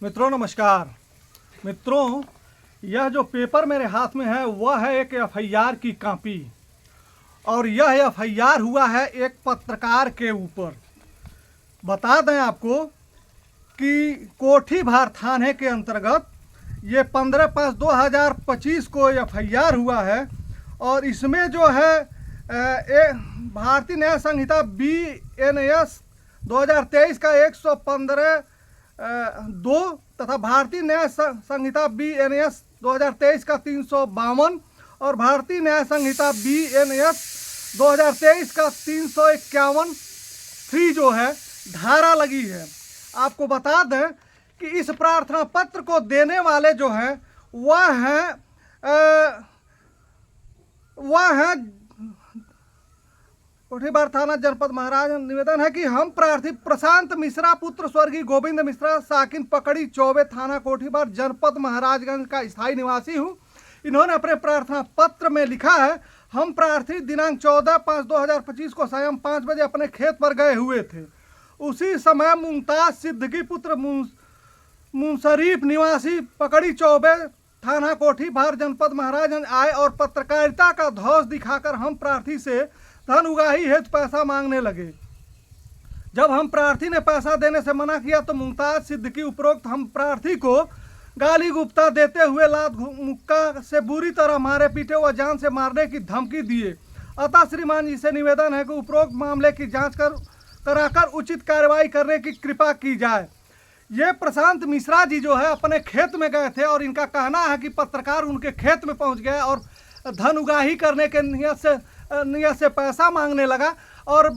मित्रों नमस्कार। मित्रों, यह जो पेपर मेरे हाथ में है वह है एक एफआईआर की कॉपी और यह एफआईआर हुआ है एक पत्रकार के ऊपर। बता दें आपको कि कोठीभार थाने के अंतर्गत ये 15/5/2025 को एफआईआर हुआ है और इसमें जो है भारतीय न्याय संहिता BNS 2023 का 115(2) तथा भारतीय न्याय संहिता BNS 2023 का 352 और भारतीय न्याय संहिता BNS 2023 का 351 3 जो है धारा लगी है। आपको बता दें कि इस प्रार्थना पत्र को देने वाले जो हैं वह है कोठीबार थाना जनपद महाराज। निवेदन है कि हम प्रार्थी प्रशांत मिश्रा पुत्र स्वर्गीय गोविंद मिश्रा साकिन पकड़ी चौबे थाना कोठीबार जनपद महाराजगंज का स्थायी निवासी हूँ। इन्होंने अपने प्रार्थना पत्र में लिखा है, हम प्रार्थी दिनांक 14/5/2025 को सायं 5 बजे अपने खेत पर गए हुए थे। उसी समय मुमताज सिद्दीकी पुत्र मुंसरीफ निवासी पकड़ी चौबे थाना कोठीबार जनपद महाराजगंज आए और पत्रकारिता का धौस दिखाकर हम प्रार्थी से धन उगाही हेतु पैसा मांगने लगे। जब हम प्रार्थी ने पैसा देने से मना किया तो मुमताज सिद्दीकी उपरोक्त हम प्रार्थी को गाली गुप्ता देते हुए लात मुक्का से बुरी तरह मारे पीटे व जान से मारने की धमकी दिए। अतः श्रीमान जी से निवेदन है कि उपरोक्त मामले की जांच कराकर उचित कार्रवाई करने की कृपा की जाए। ये प्रशांत मिश्रा जी जो है अपने खेत में गए थे और इनका कहना है कि पत्रकार उनके खेत में पहुंच गए और धन उगाही करने के नियत से पैसा मांगने लगा और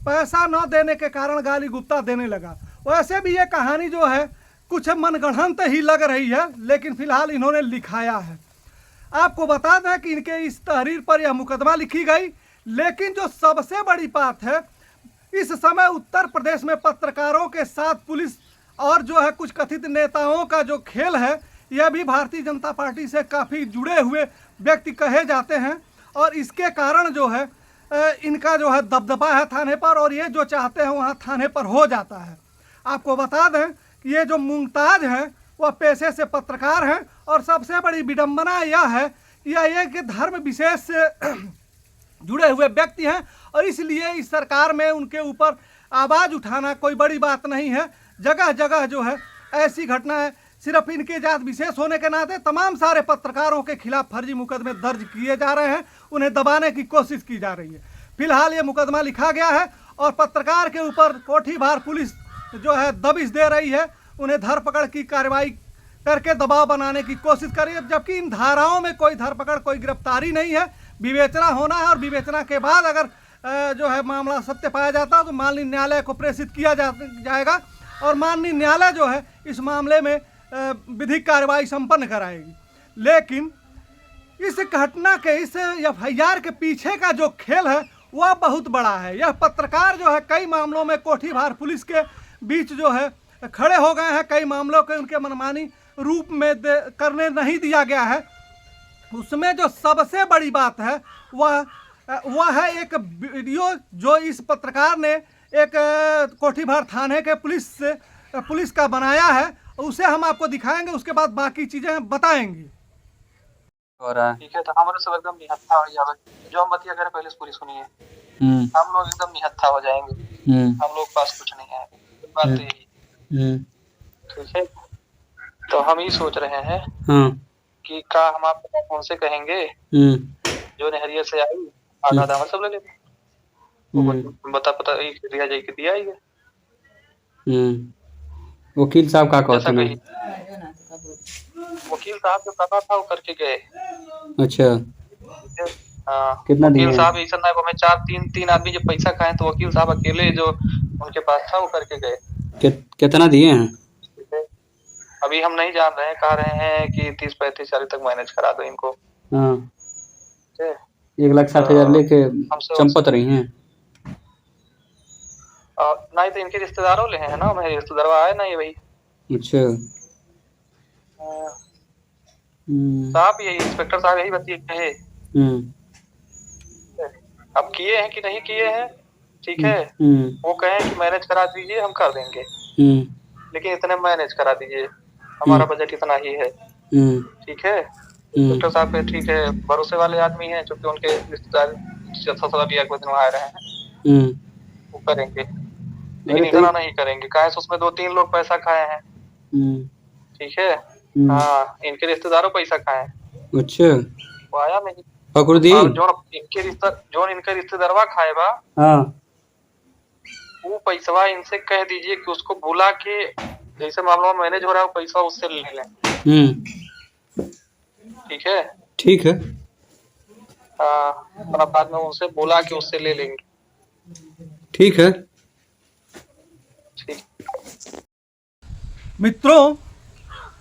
पैसा न देने के कारण गाली गुप्ता देने लगा। वैसे भी ये कहानी जो है कुछ मनगढ़ंत ही लग रही है, लेकिन फिलहाल इन्होंने लिखाया है। आपको बता दें कि इनके इस तहरीर पर यह मुकदमा लिखी गई, लेकिन जो सबसे बड़ी बात है, इस समय उत्तर प्रदेश में पत्रकारों के साथ पुलिस और जो है कुछ कथित नेताओं का जो खेल है, यह भी भारतीय जनता पार्टी से काफ़ी जुड़े हुए व्यक्ति कहे जाते हैं और इसके कारण जो है इनका जो है दबदबा है थाने पर और ये जो चाहते हैं वहाँ थाने पर हो जाता है। आपको बता दें कि ये जो मुमताज हैं वह पेशे से पत्रकार हैं और सबसे बड़ी विडंबना यह है कि यह एक धर्म विशेष से जुड़े हुए व्यक्ति हैं और इसलिए इस सरकार में उनके ऊपर आवाज़ उठाना कोई बड़ी बात नहीं है। जगह जगह जो है ऐसी घटनाएं सिर्फ इनके जात विशेष होने के नाते तमाम सारे पत्रकारों के खिलाफ फर्जी मुकदमे दर्ज किए जा रहे हैं, उन्हें दबाने की कोशिश की जा रही है। फिलहाल ये मुकदमा लिखा गया है और पत्रकार के ऊपर कोठीबार पुलिस जो है दबिश दे रही है, उन्हें धरपकड़ की कार्रवाई करके दबाव बनाने की कोशिश कर रही है, जबकि इन धाराओं में कोई धरपकड़ कोई गिरफ्तारी नहीं है। विवेचना होना है और विवेचना के बाद अगर जो है मामला सत्य पाया जाता है तो माननीय न्यायालय को प्रेषित किया जाएगा और माननीय न्यायालय जो है इस मामले में विधिक कार्रवाई संपन्न कराएगी। लेकिन इस घटना के इस एफआईआर के पीछे का जो खेल है वह बहुत बड़ा है। यह पत्रकार जो है कई मामलों में कोठीबार पुलिस के बीच जो है खड़े हो गए हैं, कई मामलों के उनके मनमानी रूप में करने नहीं दिया गया है। उसमें जो सबसे बड़ी बात है वह है एक वीडियो जो इस पत्रकार ने एक कोठीबार थाने के पुलिस का बनाया है, उसे हम आपको दिखाएंगे, उसके बाद बाकी चीजें बताएंगे। ठीक है, तो हमारे सब एकदम निहत्था हो जाएगा। जो हम बतिया करें पहले पूरी सुनिए। हम लोग एकदम निहत्था हो जाएंगे। हम लोग पास कुछ नहीं है, बात तो यही। ठीक है, तो हम ही सोच रहे हैं कि का हम आपको कौन से कहेंगे जो नहरिया से आई आधा दावा सब ले लेते। बता पता दिया जाए कि दिया ही है। वकील साहब का कहते हैं, वकील साहब जो कहा था वो करके गए। अच्छा, हाँ, कितना दिया? वकील साहब ऐसा नहीं हमें तीन आदमी जो पैसा खाए तो वकील साहब अकेले जो उनके पास था वो करके गए। कितना दिए हैं? अभी हम नहीं जान रहे हैं, कह रहे हैं कि 30-35 तक मैनेज करा दो इनको। हाँ, 1,60,000 लेके चंपत रही हैं। नहीं तो इनके रिश्तेदारों ले हैं ना, मेरे रिश्तेदार आए ना ये भाई। अच्छा, साहब यही इंस्पेक्टर साहब यही बताइए अब किए हैं कि नहीं किए हैं। ठीक है, वो कहें कि मैनेज करा दीजिए हम कर देंगे, लेकिन इतने मैनेज करा दीजिए। हमारा बजट इतना ही है, ठीक है। डॉक्टर साहब के ठीक है, भरोसे वाले आदमी हैं, चूंकि उनके रिश्तेदार ससुराल भी एक दिन आए रहे हैं, वो करेंगे, लेकिन इतना नहीं करेंगे, काहे से उसमें 2-3 लोग पैसा खाए हैं, ठीक है। हाँ, इनके रिश्तेदारों पैसा खाए हैं। अच्छा, वो आया नहीं फखरुद्दीन, और जो इनके रिश्तेदारवा खाए बा, हाँ, वो पैसा इनसे कह दीजिए कि उसको बुला के, जैसे मामला मैनेज हो रहा है, वो पैसा उससे ले लें, ठीक है। ठीक है। अपना बाद में उनसे बुला के उससे ले लेंगे, ठीक है। ठीक। मित्रों,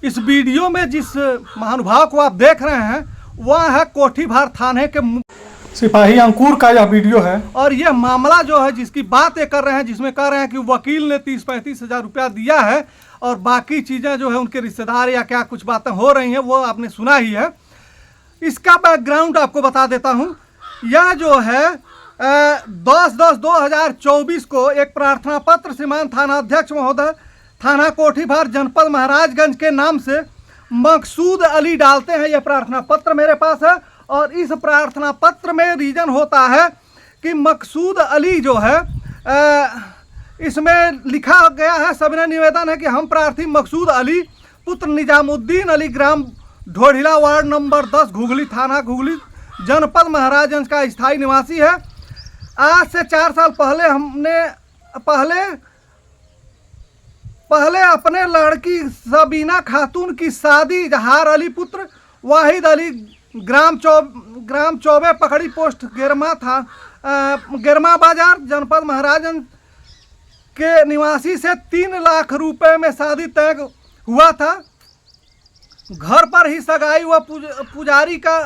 इस वीडियो में जिस महानुभाव को आप देख रहे हैं वह है कोठीभार थाने के सिपाही अंकुर का यह वीडियो है। और यह मामला जो है जिसकी बात ये कर रहे हैं, जिसमें कह रहे हैं कि वकील ने 30-35 हज़ार रुपया दिया है और बाकी चीज़ें जो है उनके रिश्तेदार या क्या कुछ बातें हो रही हैं वो आपने सुना ही है। इसका बैकग्राउंड आपको बता देता हूँ। यह जो है 10/10/2024 को एक प्रार्थना पत्र श्रीमान थाना अध्यक्ष महोदय थाना कोठीभार जनपद महाराजगंज के नाम से मकसूद अली डालते हैं। यह प्रार्थना पत्र मेरे पास है और इस प्रार्थना पत्र में रीजन होता है कि मकसूद अली जो है इसमें लिखा गया है, सविनय निवेदन है कि हम प्रार्थी मकसूद अली पुत्र निजामुद्दीन अली ग्राम ढोढ़िला वार्ड नंबर 10 घुघली थाना घुघली जनपद महाराजगंज का स्थायी निवासी है। आज से 4 साल पहले हमने पहले अपने लड़की सबीना खातून की शादी इजहार अली पुत्र वाहिद अली ग्राम चौबे पकड़ी पोस्ट गिरमा बाजार जनपद महाराजगंज के निवासी से 3 लाख रुपए में शादी तय हुआ था। घर पर ही सगाई व पुजारी का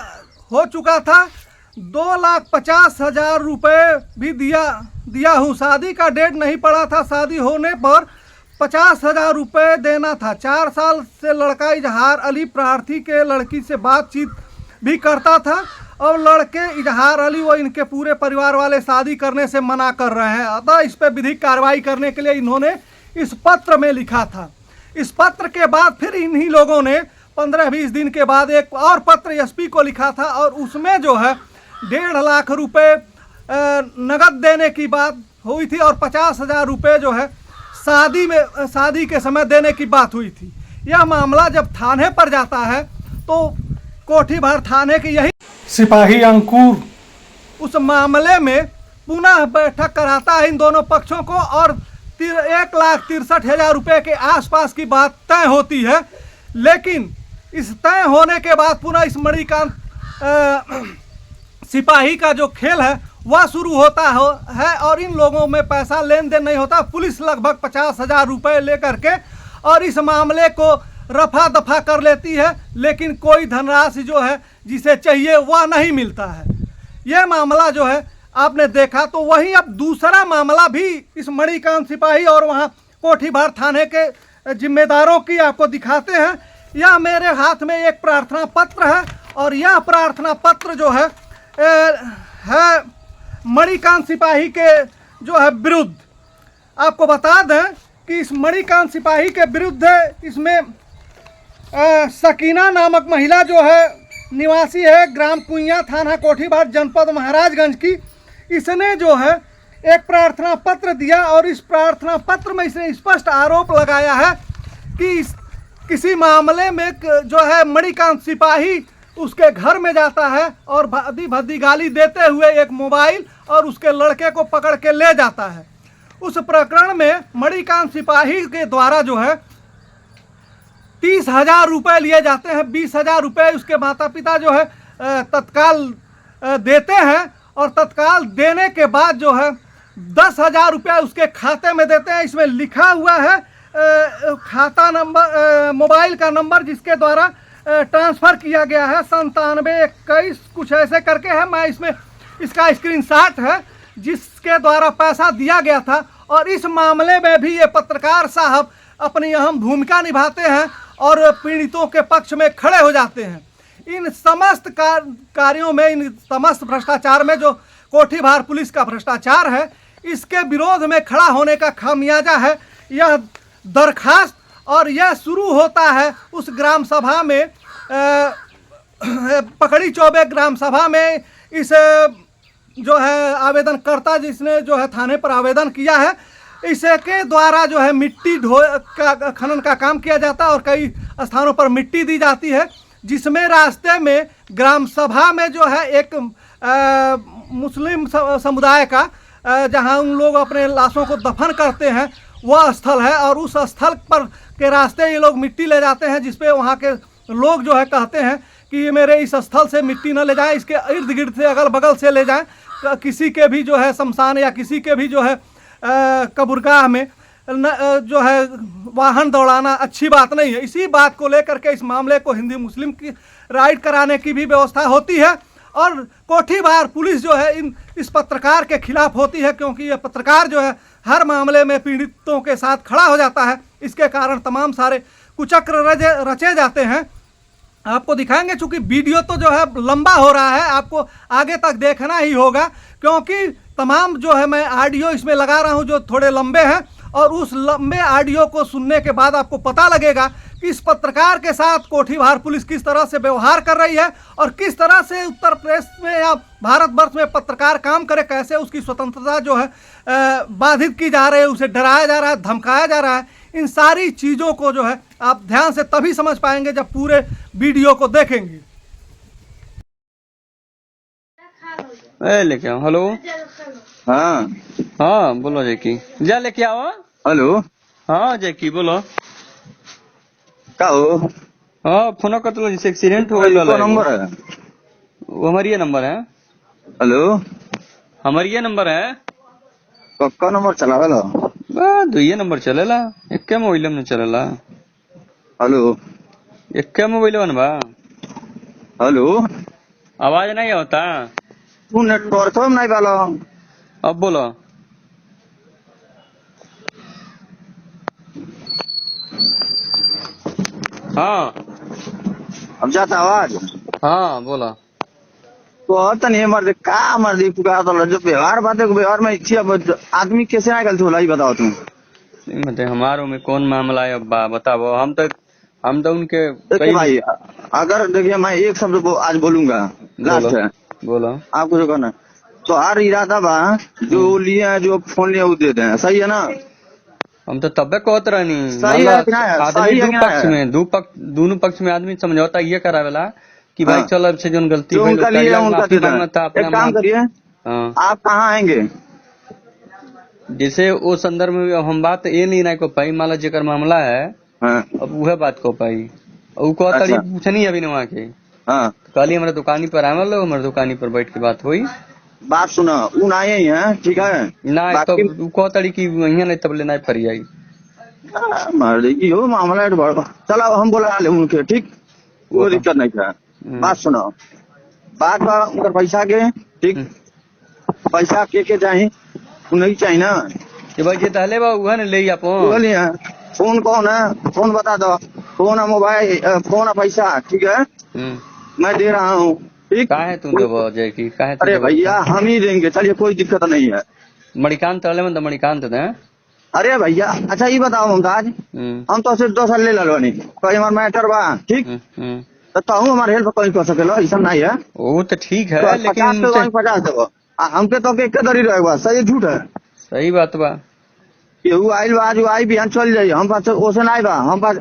हो चुका था। 2,50,000 रुपए भी दिया हूँ। शादी का डेट नहीं पड़ा था। शादी होने पर 50,000 रुपये देना था। 4 साल से लड़का इजहार अली प्रार्थी के लड़की से बातचीत भी करता था और लड़के इजहार अली व इनके पूरे परिवार वाले शादी करने से मना कर रहे हैं। अतः इस पर विधिक कार्रवाई करने के लिए इन्होंने इस पत्र में लिखा था। इस पत्र के बाद फिर इन्हीं लोगों ने 15-20 दिन के बाद एक और पत्र एसपी को लिखा था और उसमें जो है 1.5 लाख रुपए नगद देने की बात हुई थी और 50,000 रुपये जो है शादी के समय देने की बात हुई थी। यह मामला जब थाने पर जाता है तो कोठीभार थाने के यही सिपाही अंकुर उस मामले में पुनः बैठक कराता है इन दोनों पक्षों को और 1,63,000 रुपये के आसपास की बात तय होती है। लेकिन इस तय होने के बाद पुनः इस मणिकांत सिपाही का जो खेल है वह शुरू होता है और इन लोगों में पैसा लेन देन नहीं होता। पुलिस लगभग 50,000 रुपये लेकर के और इस मामले को रफा दफा कर लेती है, लेकिन कोई धनराशि जो है जिसे चाहिए वह नहीं मिलता है। यह मामला जो है आपने देखा। तो वहीं अब दूसरा मामला भी इस मणिकांत सिपाही और वहाँ कोठीभार थाने के जिम्मेदारों की आपको दिखाते हैं। यह मेरे हाथ में एक प्रार्थना पत्र है और यह प्रार्थना पत्र जो है मणिकांत सिपाही के जो है विरुद्ध। आपको बता दें कि इस मणिकांत सिपाही के विरुद्ध इसमें सकीना नामक महिला जो है निवासी है ग्राम कुइया थाना कोठीभार जनपद महाराजगंज की। इसने जो है एक प्रार्थना पत्र दिया और इस प्रार्थना पत्र में इसने स्पष्ट आरोप लगाया है कि किसी मामले में जो है मणिकांत सिपाही उसके घर में जाता है और भद्दी गाली देते हुए एक मोबाइल और उसके लड़के को पकड़ के ले जाता है। उस प्रकरण में मणिकांत सिपाही के द्वारा जो है 30,000 रुपये लिए जाते हैं। 20,000 रुपये उसके माता पिता जो है तत्काल देते हैं और तत्काल देने के बाद जो है 10,000 रुपये उसके खाते में देते हैं। इसमें लिखा हुआ है खाता नंबर, मोबाइल का नंबर जिसके द्वारा ट्रांसफ़र किया गया है 9721 कुछ ऐसे करके है। मैं इसमें इसका स्क्रीनशॉट है जिसके द्वारा पैसा दिया गया था। और इस मामले में भी ये पत्रकार साहब अपनी अहम भूमिका निभाते हैं और पीड़ितों के पक्ष में खड़े हो जाते हैं। इन समस्त कार्यों में, इन समस्त भ्रष्टाचार में जो कोठीभार पुलिस का भ्रष्टाचार है, इसके विरोध में खड़ा होने का खामियाजा है यह दरखास्त और यह शुरू होता है उस ग्राम सभा में, पकड़ी चौबे ग्राम सभा में। इस जो है आवेदनकर्ता जिसने जो है थाने पर आवेदन किया है, इसके द्वारा जो है मिट्टी खनन का काम किया जाता है और कई स्थानों पर मिट्टी दी जाती है, जिसमें रास्ते में ग्राम सभा में जो है एक मुस्लिम समुदाय का जहां उन लोग अपने लाशों को दफन करते हैं वह स्थल है। और उस स्थल पर के रास्ते ये लोग मिट्टी ले जाते हैं, जिसपे वहाँ के लोग जो है कहते हैं कि ये मेरे इस स्थल से मिट्टी न ले जाएं, इसके इर्द गिर्द से अगल बगल से ले जाएं, किसी के भी जो है शमशान या किसी के भी जो है कब्रगाह में जो है वाहन दौड़ाना अच्छी बात नहीं है। इसी बात को लेकर के इस मामले को हिंदू मुस्लिम की राइड कराने की भी व्यवस्था होती है। और कोठीबार पुलिस जो है इस पत्रकार के खिलाफ होती है, क्योंकि यह पत्रकार जो है हर मामले में पीड़ितों के साथ खड़ा हो जाता है। इसके कारण तमाम सारे कुचक्र रचे जाते हैं। आपको दिखाएंगे, चूंकि वीडियो तो जो है लंबा हो रहा है, आपको आगे तक देखना ही होगा, क्योंकि तमाम जो है मैं ऑडियो इसमें लगा रहा हूं जो थोड़े लंबे हैं, और उस लंबे ऑडियो को सुनने के बाद आपको पता लगेगा कि इस पत्रकार के साथ कोठीबार पुलिस किस तरह से व्यवहार कर रही है और किस तरह से उत्तर प्रदेश में या भारतवर्ष में पत्रकार काम करे, कैसे उसकी स्वतंत्रता जो है बाधित की जा रही है, उसे डराया जा रहा है, धमकाया जा रहा है। इन सारी चीज़ों को जो है आप ध्यान से तभी समझ पाएंगे जब पूरे वीडियो को देखेंगे। लेके आओ। हेलो। हाँ हाँ बोलो जैकी, जा लेके आओ। हेलो। हाँ जैकी बोलो। का हो? हाँ फोन कर तो जैसे एक्सीडेंट हो गया। कौन नंबर है? वो हमारी ये नंबर है। हेलो। हमारी ये नंबर है। कौन नंबर चला हेलो? दो ये नंबर चलेला, एक मोबाइल में चलेला। हेलो। एक मोबाइल में बा। हेलो। आवाज नहीं होता। तू नेटवर्क में नहीं वाला। अब बोलो। हाँ अब जाता आवाज। हाँ बोला। तो तनी मर्द का मर्दी पुकार तो जो व्यवहार बातें को व्यवहार में इच्छा आदमी कैसे ना गलती होला, बताओ तुम। मतलब हमारो में कौन मामला है अब्बा बताओ। हम तो उनके भाई अगर देखिए मैं एक शब्द आज बोलूंगा, लास्ट है। बोलो। आपको जो करना तो हर इरादा बा जो लिए जो फोन लिया वो दे दें, सही है ना? हम तो तब कहत रहनी सही है कि नहीं? आदमी दो पक्ष में दोनों पक्ष में आदमी समझौता ये करावेला कि भाई चल अब से जो गलती जो उनका लिए उनका एक काम करिए, आप कहाँ आएंगे? जैसे वो संदर्भ में हम बात ये नहीं ना को पाई, माला जेकर मामला है अब वह बात को पाई वो कहता पूछनी अभी वहाँ के। कल हमारे दुकानी पर आवे लो, हमारे दुकानी पर बैठ के बात हुई। बात सुना उन आए ही है, ठीक है ना तो कहता कि वही नहीं तब लेना फरी आई मार देगी हो मामला। चलो हम बोला ले उनके, ठीक वो दिक्कत नहीं है। बात सुनो, बात उनका पैसा के, ठीक पैसा के चाहिए नहीं चाहिए ना कि भाई जे वह ने ले बोलिए। फोन कौन है? फोन बता दो। फोन है मोबाइल, फोन है पैसा, ठीक है मैं दे रहा हूँ, ठीक है तुम दबो जय की काहे। अरे भैया हम ही देंगे, चलिए कोई दिक्कत नहीं है। मणिकांत में तो मणिकांत दे। अरे भैया अच्छा ये बताओ मुमताज, हम तो सिर्फ 2 साल ले लो नहीं कोई हमारा मैटर बा, ठीक तो हमारे हेल्प कहीं कर सके ऐसा नहीं है। वो तो ठीक है लेकिन 50 देवो हमके तो एक दरी रहेगा, सही झूठ है? सही बात बा। केहू आयल बा जो आई बिहान चल जाइए, हम पास ओसे नहीं बा। हम पास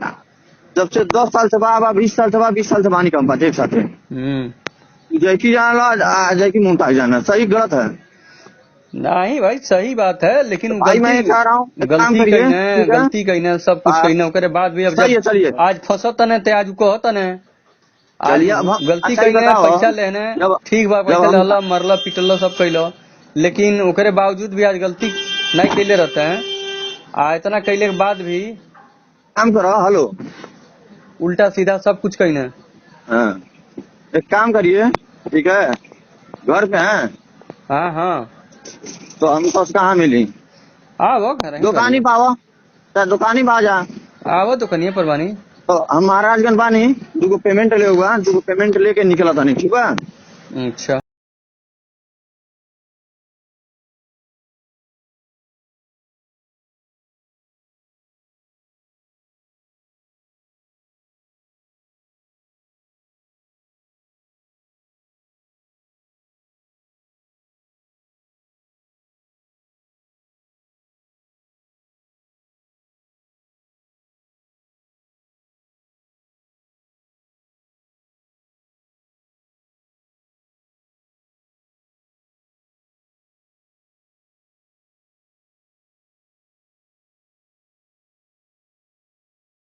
जब से 10 साल से बा 20 साल से बा 20 साल से बानी कम पास एक साथ जैकी जाना जैकी मुमताज जाना, सही गलत है? नहीं भाई सही बात है, लेकिन भाई मैं कह रहा हूँ गलती कहना सब कुछ कहना करे बाद भी। अब चलिए आज फंसत न ते आज कहत न गलती अच्छा कहना पैसा लेना ठीक बा, पैसा लहला मरला पिटल सब कैलो, लेकिन ओकरे बावजूद भी आज गलती नहीं कैले रहते हैं। इतना कैले के बाद भी काम करो। हेलो उल्टा सीधा सब कुछ कहना। एक काम करिए, ठीक है घर पे हैं? हाँ हाँ तो हम तो कहाँ मिली? वो घर दुकानी पावा दुकानी पा जा वो दुकानिया पर बानी। तो हम महाराजगंज बानी, दूगो पेमेंट ले हुआ, दूगो पेमेंट लेके निकला था नहीं, ठीक है? अच्छा